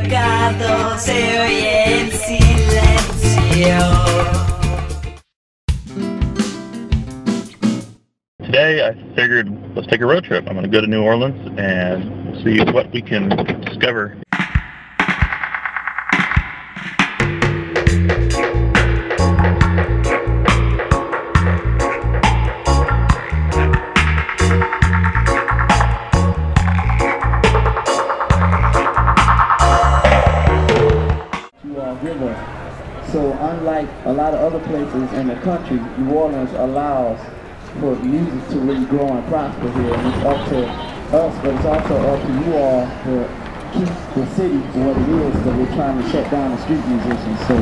pecado se oye en silencio. Today I figured let's take a road trip. I'm going to go to New Orleans and we'll see what we can discover. So unlike a lot of other places in the country, New Orleans allows for music to really grow and prosper here. And it's up to us, but it's also up to you all to keep the city what it is, that we're trying to shut down the street musicians. So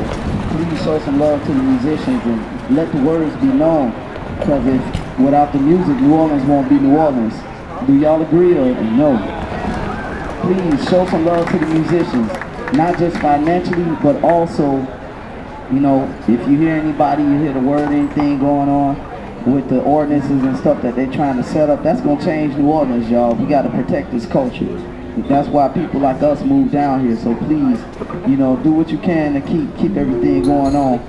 please show some love to the musicians and let the words be known, because if without the music, New Orleans won't be New Orleans. Do y'all agree or no? Please show some love to the musicians, not just financially, but also, you know, if you hear anybody, you hear the word, anything going on with the ordinances and stuff that they're trying to set up, that's going to change New Orleans, y'all. We got to protect this culture. That's why people like us move down here. So please, you know, do what you can to keep everything going on.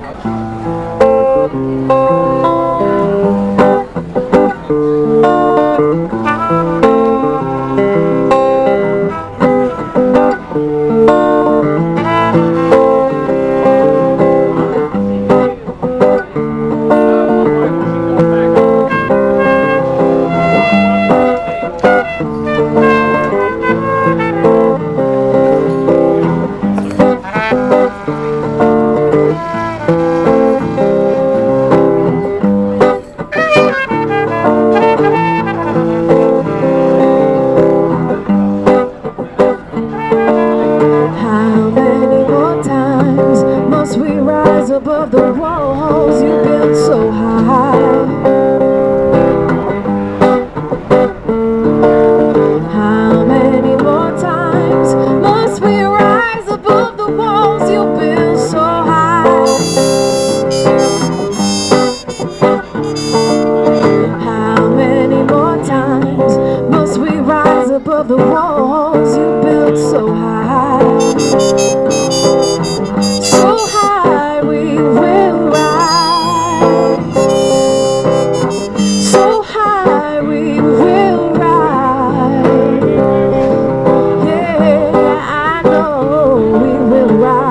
Above the walls you built so high. How many more times must we rise above the walls you built so high? How many more times must we rise above the walls you built so high? So high we will rise. So high we will rise. Yeah, I know we will rise.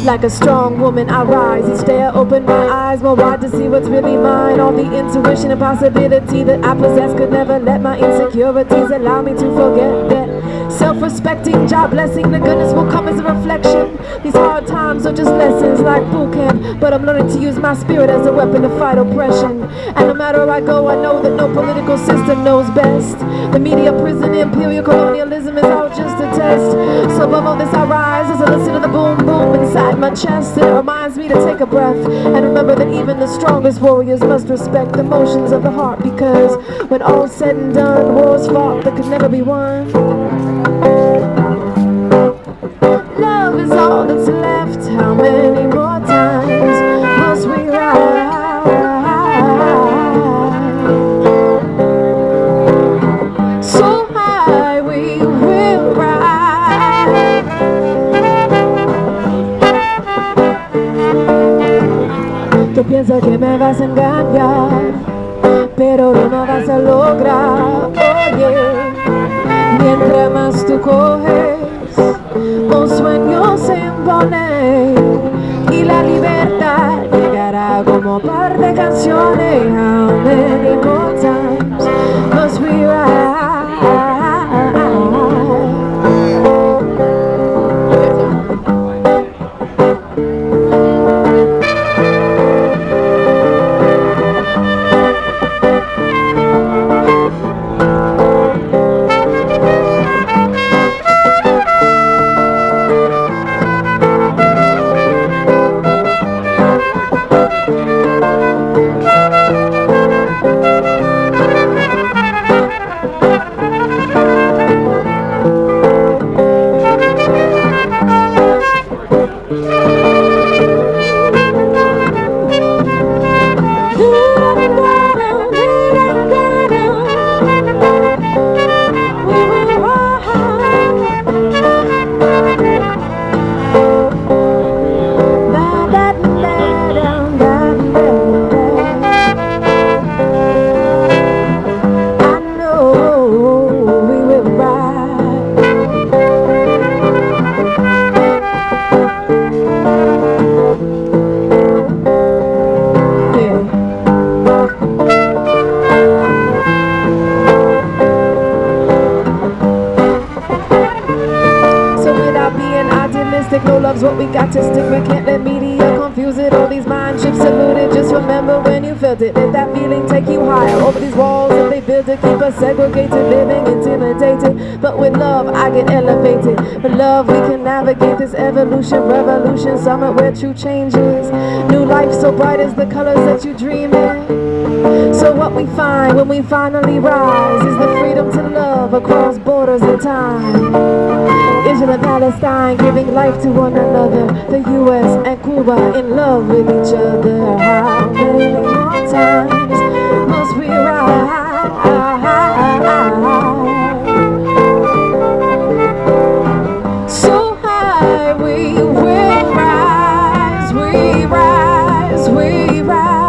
Like a strong woman I rise each day. I open my eyes more wide to see what's really mine. All the intuition and possibility that I possess could never let my insecurities allow me to forget that self-respecting, job blessing, the goodness will come as a reflection. These hard times are just lessons like boot camp, but I'm learning to use my spirit as a weapon to fight oppression. And no matter where I go, I know that no political system knows best. The media, prison, imperial colonialism is out just a test. So above all this I rise as I listen to the boom boom inside my chest. It reminds me to take a breath and remember that even the strongest warriors must respect the motions of the heart, because when all's said and done, wars fought that could never be won. Love is all that's left. How many more times must we rise? So high we will rise. Tú piensas que me vas a engañar, pero no vas a lograr. Oye, mientras más tú coges, un sueño se impone y la libertad llegará como par de canciones. How many more times must we rise? optimistic. No love's what we got to stick with. Can't let media confuse it. All these mind ships eluded. Just remember when you felt it. Let that feeling take you higher. Over these walls that they built to keep us segregated, living intimidated. But with love, I get elevated. With love, we can navigate this evolution, revolution, summit where true changes. New life so bright as the colors that you dream in. So what we find when we finally rise is the freedom to love across borders and time. Israel and Palestine giving life to one another. The U.S. and Cuba in love with each other. How many more times must we rise? So high we will rise, we rise, we rise.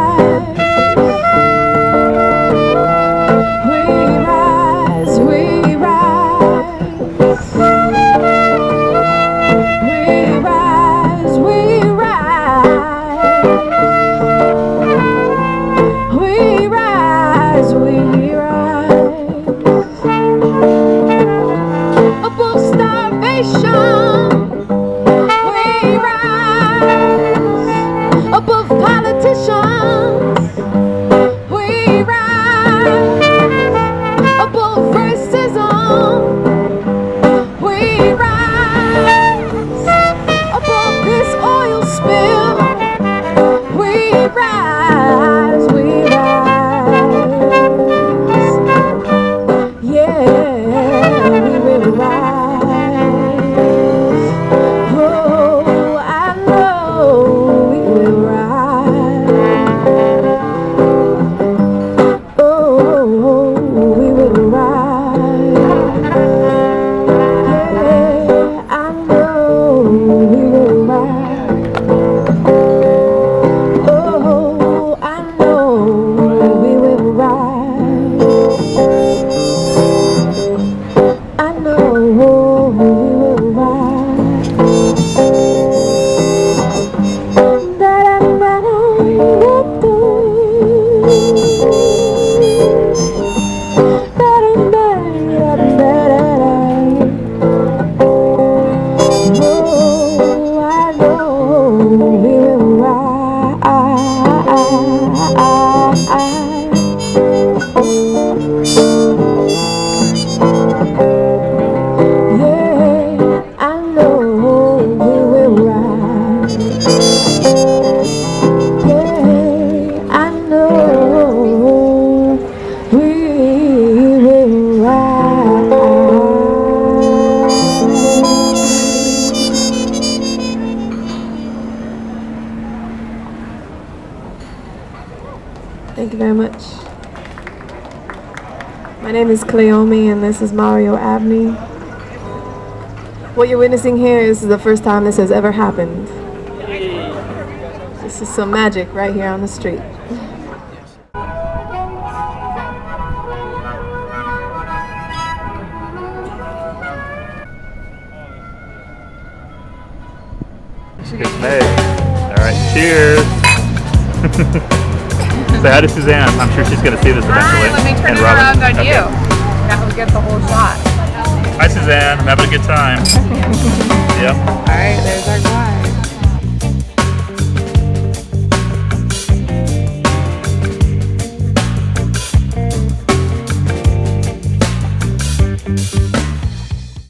Thank you very much. My name is Cleomi and this is Mario Abney. What you're witnessing here is the first time this has ever happened. This is some magic right here on the street. It's made. Alright, cheers! Say hi to Suzanne. I'm sure she's going to see this eventually. Hi, let me turn it around on you. That will get the whole shot. Hi Suzanne, I'm having a good time. Yep. Alright, there's our glass.